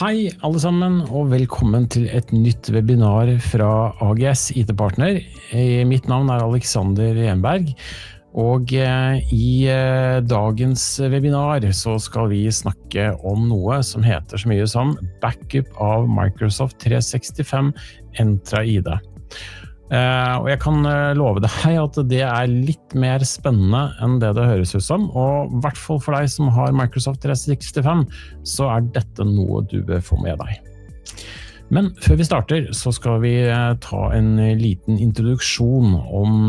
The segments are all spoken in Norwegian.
Hei alle sammen, og velkommen til et nytt webinar fra AGS IT-partner. Mitt navn Alexander Renberg, og i dagens webinar så skal vi snakke om noe som heter så mye som backup av Microsoft 365 Entra ID. Og jeg kan love deg at det litt mer spennende enn det høres ut som, og I hvert fall for deg som har Microsoft 365, så dette noe du bør få med deg. Men før vi starter, så skal vi ta en liten introduksjon om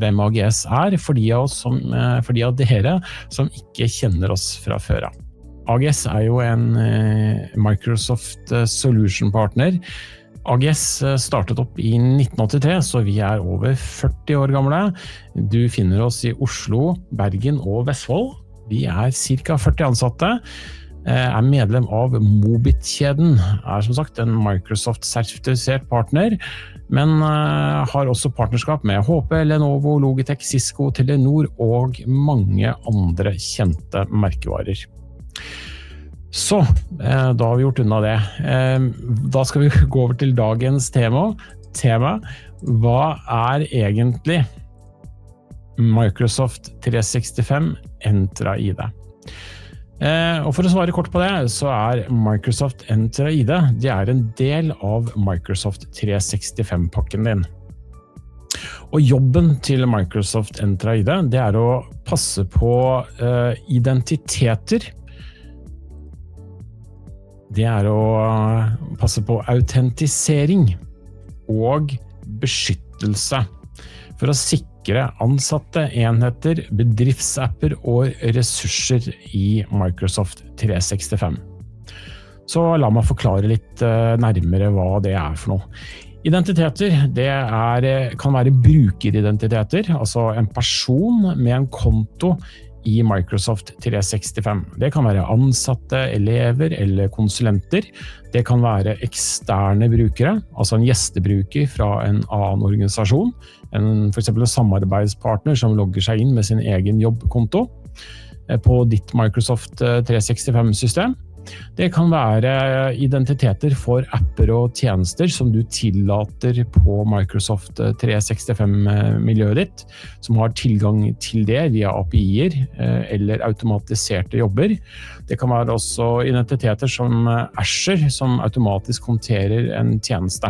hvem AGS for de av dere som ikke kjenner oss fra før av. AGS jo en Microsoft Solution Partner. AGS startet opp I 1983, så vi over 40 år gamle. Du finner oss I Oslo, Bergen og Vestfold. Vi cirka 40 ansatte, medlem av Mobit-kjeden, som sagt en Microsoft-sertifisert partner, men har også partnerskap med HP, Lenovo, Logitech, Cisco, Telenor og mange andre kjente merkevarer. Så, da har vi gjort unna det. Da skal vi gå over til dagens tema. Hva egentlig Microsoft 365 Entra ID? Og for å svare kort på det, så Microsoft Entra ID det en del av Microsoft 365-pakken din. Og jobben til Microsoft Entra ID det å passe på identiteter. Det å passe på autentisering og beskyttelse for å sikre ansatte enheter, bedriftsapper og ressurser I Microsoft 365. Så la meg forklare litt nærmere hva det for noe. Identiteter, det kan være brukeridentiteter, altså en person med en konto I Microsoft 365. Det kan være ansatte, elever eller konsulenter. Det kan være eksterne brukere, altså en gjestebruker fra en annen organisasjon, for eksempel en samarbeidspartner som logger seg inn med sin egen jobbkonto på ditt Microsoft 365-system. Det kan være identiteter for apper og tjenester som du tillater på Microsoft 365-miljøet ditt, som har tilgang til det via API-er eller automatiserte jobber. Det kan være også identiteter som Azure, som automatisk håndterer en tjeneste.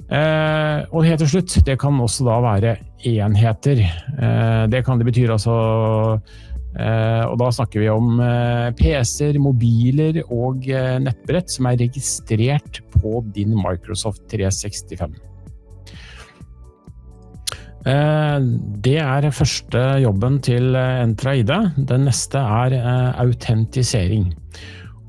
Og helt til slutt, det kan også da være enheter. Det betyr altså og da snakker vi om PC-er, mobiler og nettbrett som registrert på din Microsoft 365. Det første jobben til Entra ID. Den neste autentisering.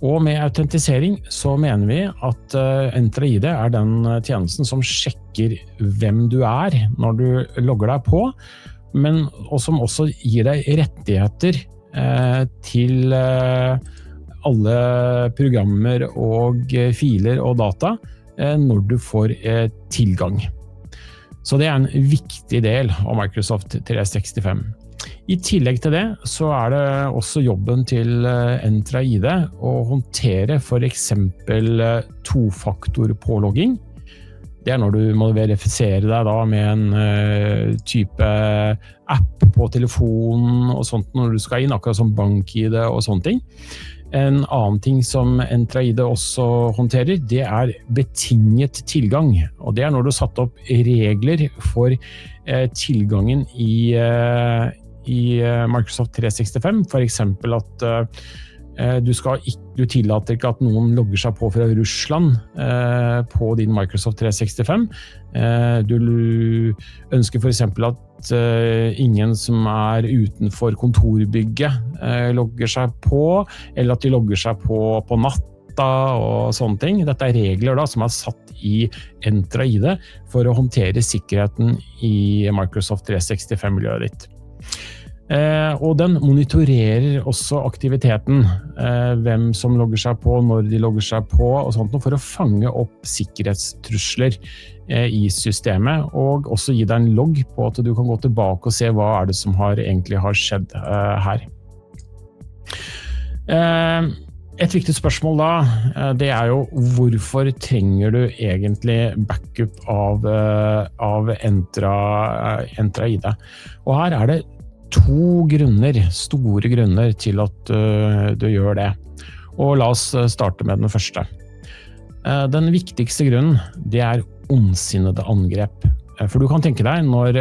Og med autentisering så mener vi at Entra ID den tjenesten som sjekker hvem du når du logger deg på, men og som også gir deg rettigheter til alle programmer og filer og data når du får tilgang. Så det en viktig del av Microsoft 365. I tillegg til det så det også jobben til Entra ID å håndtere for eksempel tofaktorpålogging. Det når du må verifisere deg da med en type app på telefonen og sånt når du skal inn, akkurat som BankID og sånne ting. En annen ting som Entra ID også håndterer, det betinget tilgang. Og det når du har satt opp regler for tilgangen i Microsoft 365, for eksempel at du tillater ikke at noen logger seg på fra Russland på din Microsoft 365. Du ønsker for eksempel at ingen som utenfor kontorbygget logger seg på, eller at de logger seg på natta og sånne ting. Dette regler da, som satt i Entra ID for å håndtere sikkerheten i Microsoft 365-miljøet ditt. Og den monitorerer også aktiviteten, hvem som logger seg på, når de logger seg på og sånt, for å fange opp sikkerhetstrusler i systemet, og også gi deg en logg på at du kan gå tilbake og se hva det som egentlig har skjedd her. Et viktig spørsmål da, det jo hvorfor trenger du egentlig backup av Entra ID? Og her det to grunner, store grunner til at du gjør det. Og la oss starte med den første. Den viktigste grunnen, det ondsinnede angrep. For du kan tenke deg, når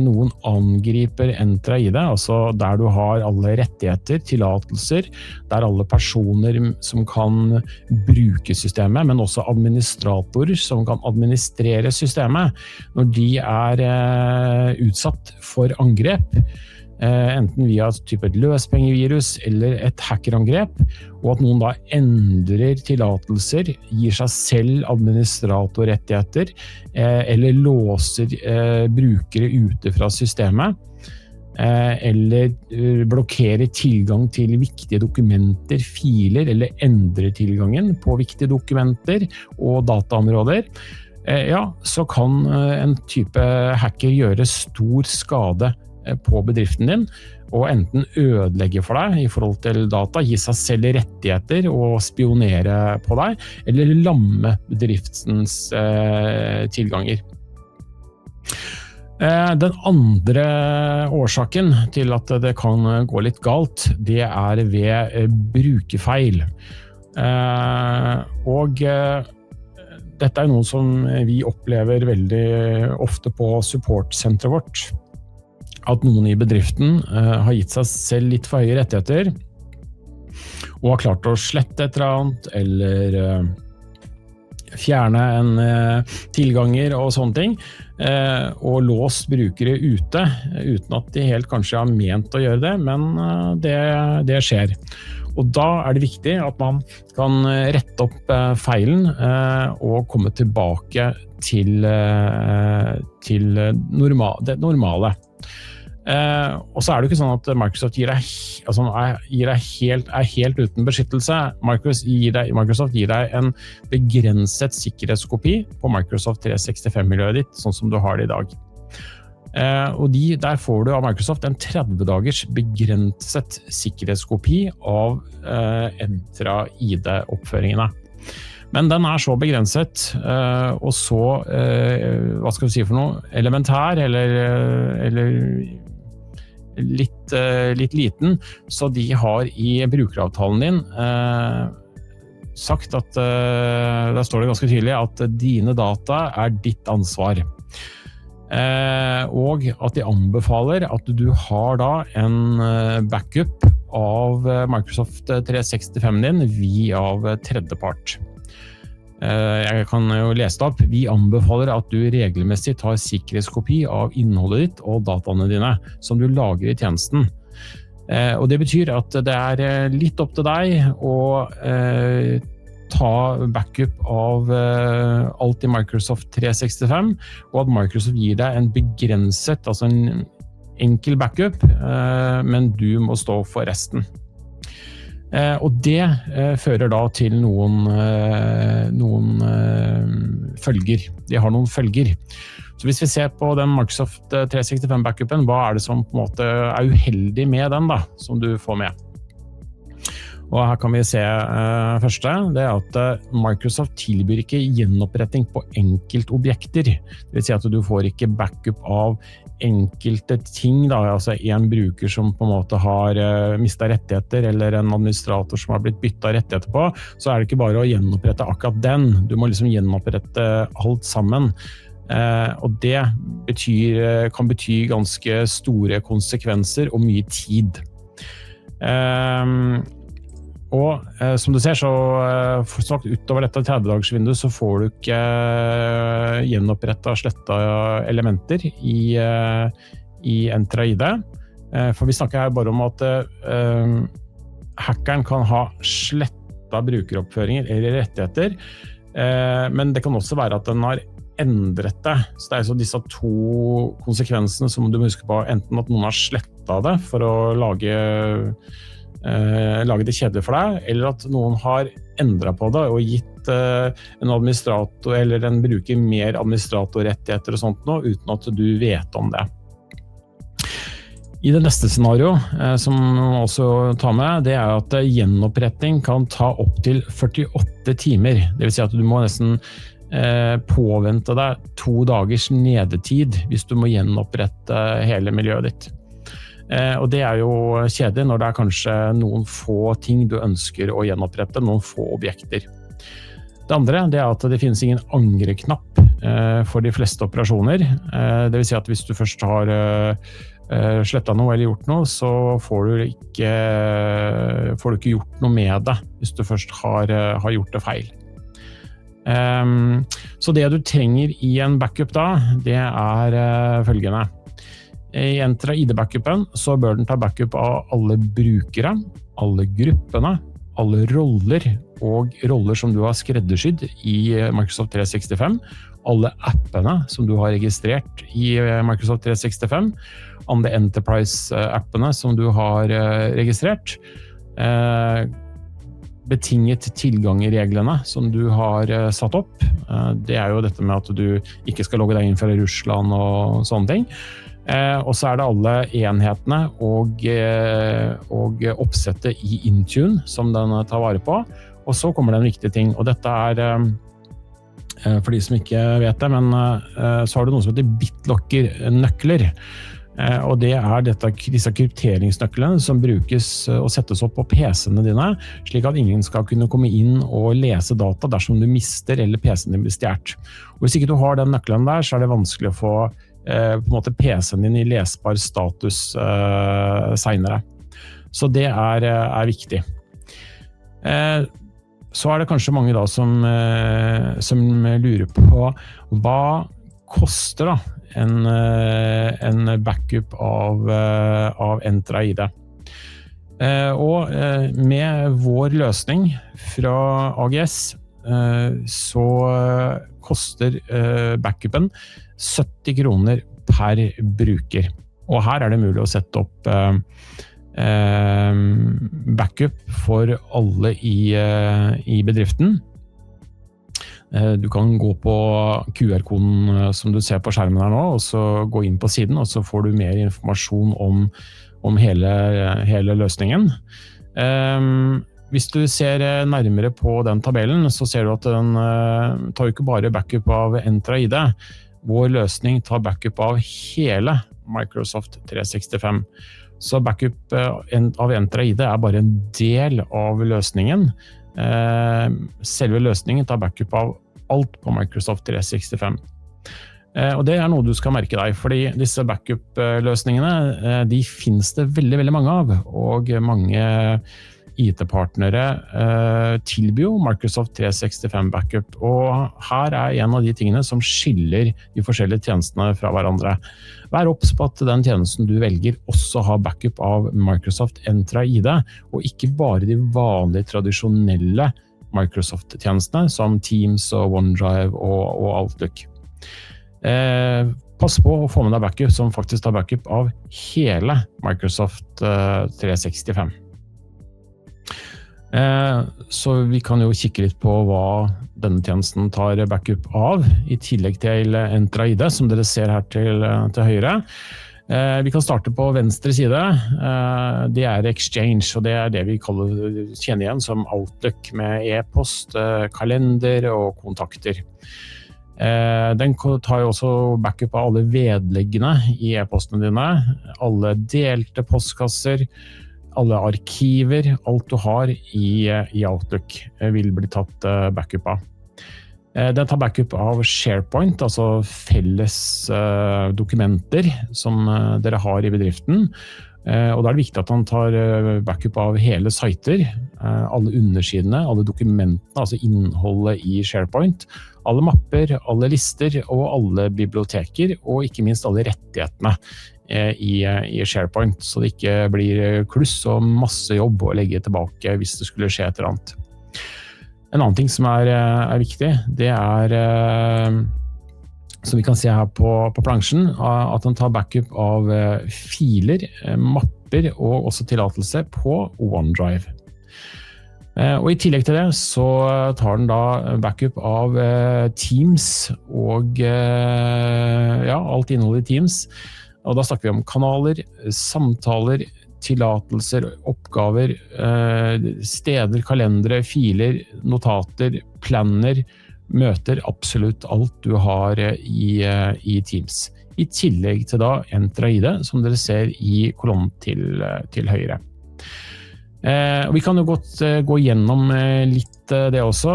noen angriper Entra ID, altså der du har alle rettigheter, tillatelser, der alle personer som kan bruke systemet, men også administratorer som kan administrere systemet, når de utsatt for angrep, enten via type et løspengevirus eller et hackerangrep, og at noen da endrer tillatelser, gir seg selv administratorrettigheter, eller låser brukere ute fra systemet, eller blokkerer tilgang til viktige dokumenter, filer, eller endrer tilgangen på viktige dokumenter og dataområder, så kan en type hacker gjøre stor skade på bedriften din, og enten ødelegge for deg i forhold til data, gi seg selv rettigheter og spionere på deg, eller lamme bedriftens tilganger. Den andre årsaken til at det kan gå litt galt, det ved brukerfeil. Og dette noe som vi opplever veldig ofte på supportsenteret vårt. At noen i bedriften har gitt seg selv litt for høye rettigheter, og har klart å slette et eller annet, eller fjerne en tilganger og sånne ting, og låst brukere ute, uten at de helt kanskje har ment å gjøre det, men det skjer. Og da det viktig at man kan rette opp feilen og komme tilbake til det normale. Og så det ikke sånn at Microsoft gir deg helt uten beskyttelse. Microsoft gir deg en begrenset sikkerhetskopi på Microsoft 365-miljøet ditt, sånn som du har det i dag. Og der får du av Microsoft en 30-dagers begrenset sikkerhetskopi av Entra ID-oppføringene. Men den så begrenset, og så, hva skal vi si for noe, elementær, eller litt liten, så de har i brukeravtalen din sagt at, der står det ganske tydelig, at dine data ditt ansvar. Og at de anbefaler at du har da en backup av Microsoft 365 din via tredjepart. Jeg kan jo lese det opp. Vi anbefaler at du regelmessig tar sikkerhetskopi av innholdet ditt og dataene dine som du lager i tjenesten. Og det betyr at det litt opp til deg å ta backup av alt i Microsoft 365, og at Microsoft gir deg en begrenset, altså en enkel backup, men du må stå for resten. Og det fører da til noen følger. De har noen følger. Så hvis vi ser på den Microsoft 365-backupen, hva det som på en måte uheldig med den da, som du får med? Og her kan vi se første, det at Microsoft tilbyr ikke gjenoppretting på enkeltobjekter. Det vil si at du får ikke backup av enkelte ting, da, altså en bruker som på en måte har mistet rettigheter, eller en administrator som har blitt byttet rettigheter på, så det ikke bare å gjenopprette akkurat den. Du må liksom gjenopprette alt sammen. Og det kan bety ganske store konsekvenser og mye tid. Og som du ser, så utover dette 30-dagersvinduet så får du ikke gjenopprettet og slettet elementer i Entra ID. For vi snakker her bare om at hackeren kan ha slettet brukeroppføringer eller rettigheter, men det kan også være at den har endret det. Så det så disse to konsekvensene som du må huske på, enten at noen har slettet det for å lage det kjedelig for deg, eller at noen har endret på det og gitt en administrator eller en bruker mer administratorrettigheter og sånt nå, uten at du vet om det. I det neste scenario, som man også tar med, det at gjenoppretting kan ta opp til 48 timer. Det vil si at du må nesten påvente deg 2 dagers nedetid hvis du må gjenopprette hele miljøet ditt. Og det jo kjedelig når det kanskje noen få ting du ønsker å gjenopprette, noen få objekter. Det andre det at det finnes ingen angreknapp for de fleste operasjoner. Det vil si at hvis du først har slettet noe eller gjort noe, så får du ikke gjort noe med det hvis du først har gjort det feil. Så det du trenger I en backup da, det følgende. I Entra ID-backupen så bør den ta backup av alle brukere, alle gruppene, alle roller og roller som du har skreddersydd I Microsoft 365, alle appene som du har registrert I Microsoft 365, alle Enterprise-appene som du har registrert, betinget tilgang I reglene som du har satt opp. Det jo dette med at du ikke skal logge deg inn fra Russland og sånne ting. Og så det alle enhetene og oppsettet I Intune som den tar vare på. Og så kommer det en viktig ting, og dette for de som ikke vet det, men så har du noe som heter BitLocker-nøkler. Og det disse krypteringsnøklene som brukes og settes opp på PC-ene dine, slik at ingen skal kunne komme inn og lese data dersom du mister eller PC-en din blir stjert. Og hvis ikke du har den nøkkelen der, så det vanskelig å få på en måte PC-en din I lesbar status senere. Så det viktig. Så det kanskje mange da som lurer på hva koster da en backup av Entra ID. Og med vår løsning fra AGS så koster backupen 70 kroner per bruker. Og her det mulig å sette opp backup for alle I bedriften. Du kan gå på QR-koden som du ser på skjermen her nå, og så gå inn på siden, og så får du mer informasjon om hele løsningen. Hvis du ser nærmere på den tabellen, så ser du at den tar jo ikke bare backup av Entra ID. Vår løsning tar backup av hele Microsoft 365. Så backup av Entra ID bare en del av løsningen. Selve løsningen tar backup av alt på Microsoft 365. Og det noe du skal merke deg, fordi disse backup-løsningene, de finnes det veldig, veldig mange av, og mange IT-partnere tilbyr jo Microsoft 365 backup, og her en av de tingene som skiller de forskjellige tjenestene fra hverandre. Vær obs på at den tjenesten du velger også har backup av Microsoft Entra ID, og ikke bare de vanlige, tradisjonelle Microsoft-tjenestene som Teams og OneDrive og Outlook. Pass på å få med deg backup som faktisk tar backup av hele Microsoft 365. Så vi kan jo kikke litt på hva denne tjenesten tar backup av, I tillegg til Entra ID, som dere ser her til høyre. Vi kan starte på venstre side. Det Exchange, og det det vi kjenner igjen som Outlook med e-post, kalender og kontakter. Den tar jo også backup av alle vedleggene I e-postene dine, alle delte postkasser, alle arkiver, alt du har I Outlook vil bli tatt backup av. Den tar backup av SharePoint, altså felles dokumenter som dere har I bedriften. Og da det viktig at han tar backup av hele sider, alle undersidene, alle dokumentene, altså innholdet I SharePoint, alle mapper, alle lister og alle biblioteker, og ikke minst alle rettighetene I SharePoint, så det ikke blir kluss og masse jobb å legge tilbake hvis det skulle skje et eller annet. En annen ting som viktig, det som vi kan se her på plansjen, at den tar backup av filer, mapper og også tillatelse på OneDrive. Og I tillegg til det så tar den da backup av Teams og alt innholdet I Teams. Og da snakker vi om kanaler, samtaler, tillatelser, oppgaver, steder, kalendere, filer, notater, planner, møter, absolutt alt du har i Teams. I tillegg til da Entra ID, som dere ser i kolonnen til høyre. Vi kan jo godt gå gjennom litt det også.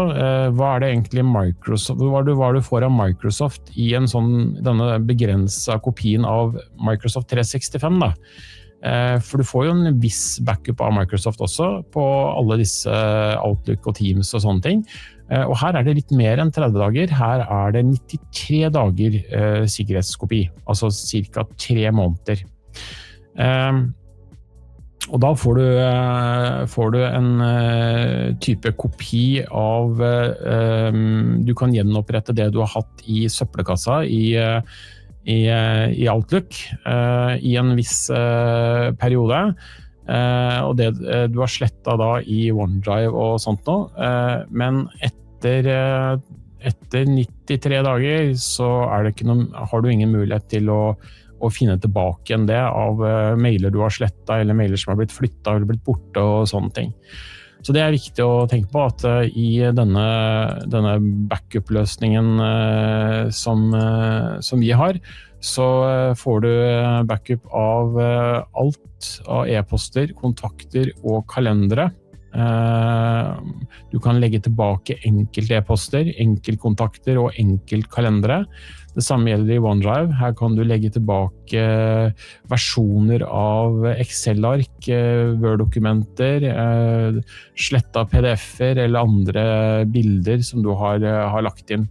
Hva det egentlig Microsoft, hva du får av Microsoft i denne begrenset kopien av Microsoft 365 da? For du får jo en viss backup av Microsoft også på alle disse Outlook og Teams og sånne ting. Og her det litt mer enn 30 dager. Her det 93 dager sikkerhetskopi, altså cirka 3 måneder. Og da får du en type kopi av du kan gjenopprette det du har hatt i søppelkassa i Outlook i en viss periode, og det du har slettet da i OneDrive og sånt nå, men etter 93 dager så det ikke har du ingen mulighet til å finne tilbake igjen det av mailer du har slettet, eller mailer som har blitt flyttet eller blitt borte og sånne ting. Så det viktig å tenke på at i denne backup-løsningen som vi har, så får du backup av alt av e-poster, kontakter og kalendere. Du kan legge tilbake enkelt e-poster, enkeltkontakter og enkeltkalendere. Det samme gjelder i OneDrive. Her kan du legge tilbake versjoner av Excel-ark, Word-dokumenter, sletta PDF-er eller andre bilder som du har lagt inn.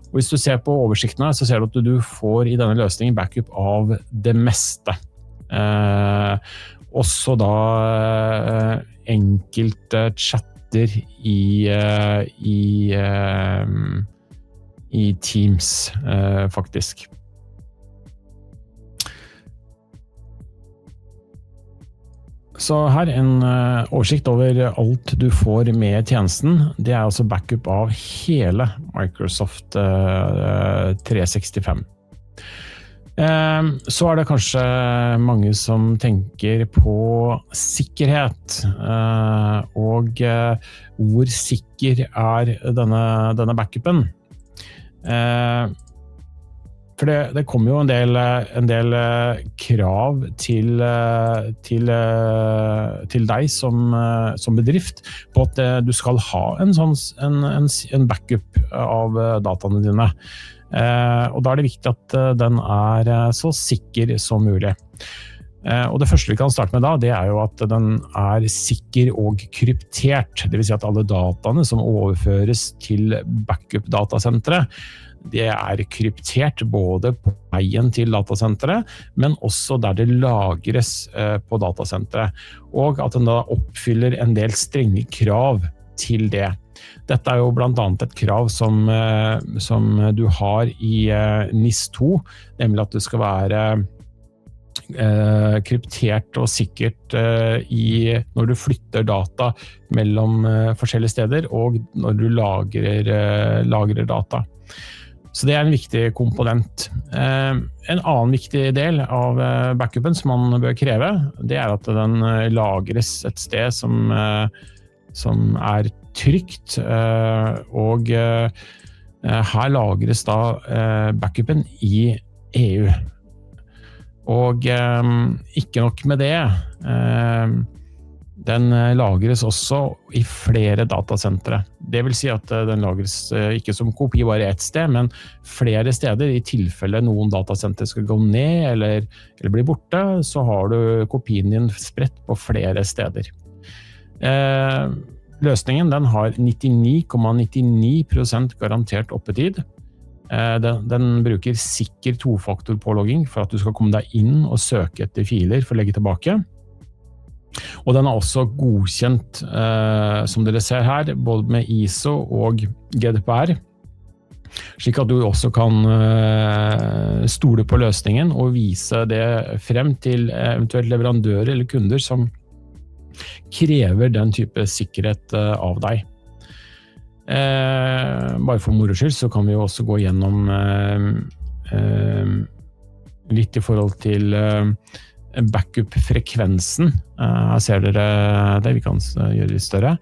Og hvis du ser på oversiktene, så ser du at du får i denne løsningen backup av det meste. Også da enkelte chatter i Teams, faktisk. Så her en oversikt over alt du får med tjenesten. Det altså backup av hele Microsoft 365. Så det kanskje mange som tenker på sikkerhet, og hvor sikker denne backupen. For det kommer jo en del krav til deg som bedrift på at du skal ha en backup av dataene dine. Og da det viktig at den så sikker som mulig. Og det første vi kan starte med da, det jo at den sikker og kryptert. Det vil si at alle dataene som overføres til backup-datasenteret, det kryptert både på veien til datasenteret, men også der det lagres på datasenteret. Og at den da oppfyller en del strenge krav til det. Dette jo blant annet et krav som du har i NIS2, nemlig at det skal være kryptert og sikkert når du flytter data mellom forskjellige steder og når du lagrer data. Så det en viktig komponent. En annen viktig del av backupen som man bør kreve, det at den lagres et sted som trygt, og her lagres da backupen i EU. Og ikke nok med det, den lagres også i flere datasentre. Det vil si at den lagres ikke som kopi bare ett sted, men flere steder. I tilfelle noen datasentre skal gå ned eller bli borte, så har du kopien din spredt på flere steder. Løsningen den har 99,99% garantert oppetid. Den bruker sikker tofaktorpålogging for at du skal komme deg inn og søke etter filer for å legge tilbake. Og den også godkjent, som dere ser her, både med ISO og GDPR, slik at du også kan stole på løsningen og vise det frem til eventuelt leverandører eller kunder som krever den type sikkerhet av deg. Bare for moro skyld så kan vi jo også gå gjennom litt I forhold til backup-frekvensen. Her ser dere det, vi kan gjøre det litt større.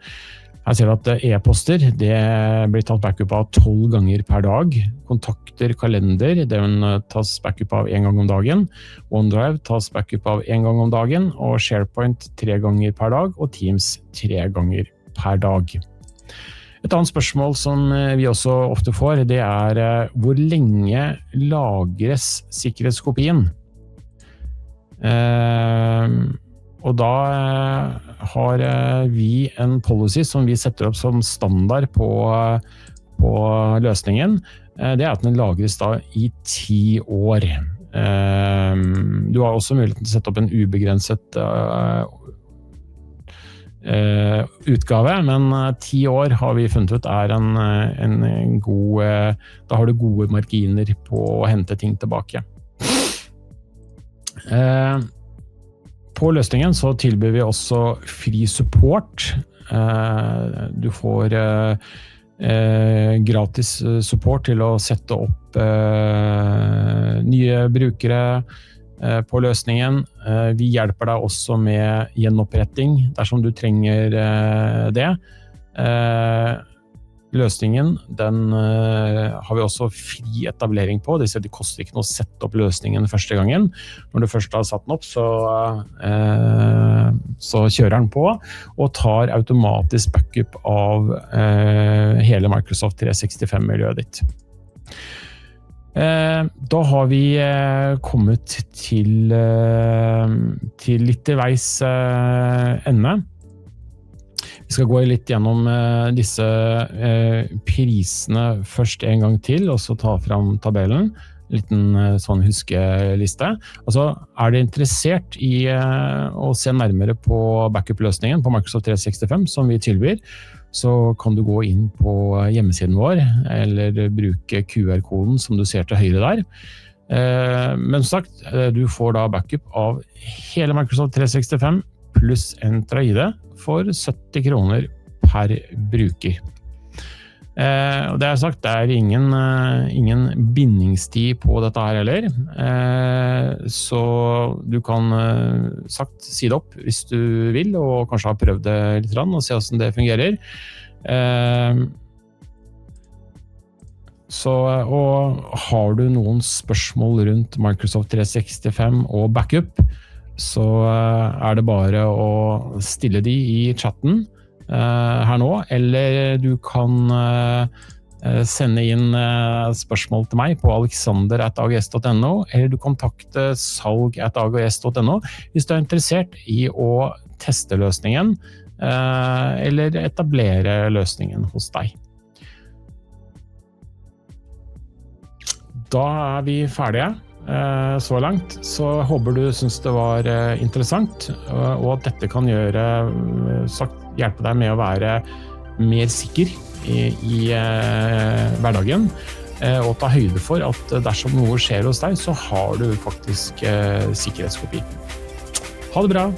Her ser du at e-poster, det blir tatt backup av 12 ganger per dag. Kontakter, kalender, det tas backup av 1 gang om dagen. OneDrive tas backup av 1 gang om dagen, og SharePoint 3 ganger per dag, og Teams 3 ganger per dag. Et annet spørsmål som vi også ofte får, det hvor lenge lagres sikkerhetskopien? Og da har vi en policy som vi setter opp som standard på løsningen. Det at den lagres da I 10 år. Du har også muligheten til å sette opp en ubegrenset utgave, men 10 år har vi funnet ut en god, da har du gode marginer på å hente ting tilbake. På løsningen så tilbyr vi også fri support. Du får gratis support til å sette opp nye brukere på løsningen. Vi hjelper deg også med gjenoppretting dersom du trenger det. Løsningen, den har vi også fri etablering på. Det koster ikke noe å sette opp løsningen første gangen. Når du først har satt den opp, så kjører den på og tar automatisk backup av hele Microsoft 365-miljøet ditt. Da har vi kommet til litt til veis ende. Vi skal gå litt gjennom disse prisene først en gang til, og så ta fram tabellen. En liten sånn huskeliste. Altså, du interessert I å se nærmere på backup-løsningen på Microsoft 365 som vi tilbyr, så kan du gå inn på hjemmesiden vår, eller bruke QR-koden som du ser til høyre der. Men som sagt, du får da backup av hele Microsoft 365 pluss Entra ID for 70 kroner per bruker. Og det sagt, det ingen bindingstid på dette her heller, så du kan si det opp hvis du vil, og kanskje ha prøvd det litt og se hvordan det fungerer. Og har du noen spørsmål rundt Microsoft 365 og backup, så det bare å stille de I chatten her nå, eller du kan sende inn spørsmål til meg på alexander@ags.no, eller du kontakte salg@ags.no hvis du interessert I å teste løsningen, eller etablere løsningen hos deg. Da vi ferdige. Så langt, så håper du synes det var interessant, og at dette kan hjelpe deg med å være mer sikker I hverdagen, og ta høyde for at dersom noe skjer hos deg, så har du faktisk sikkerhetskopi. Ha det bra!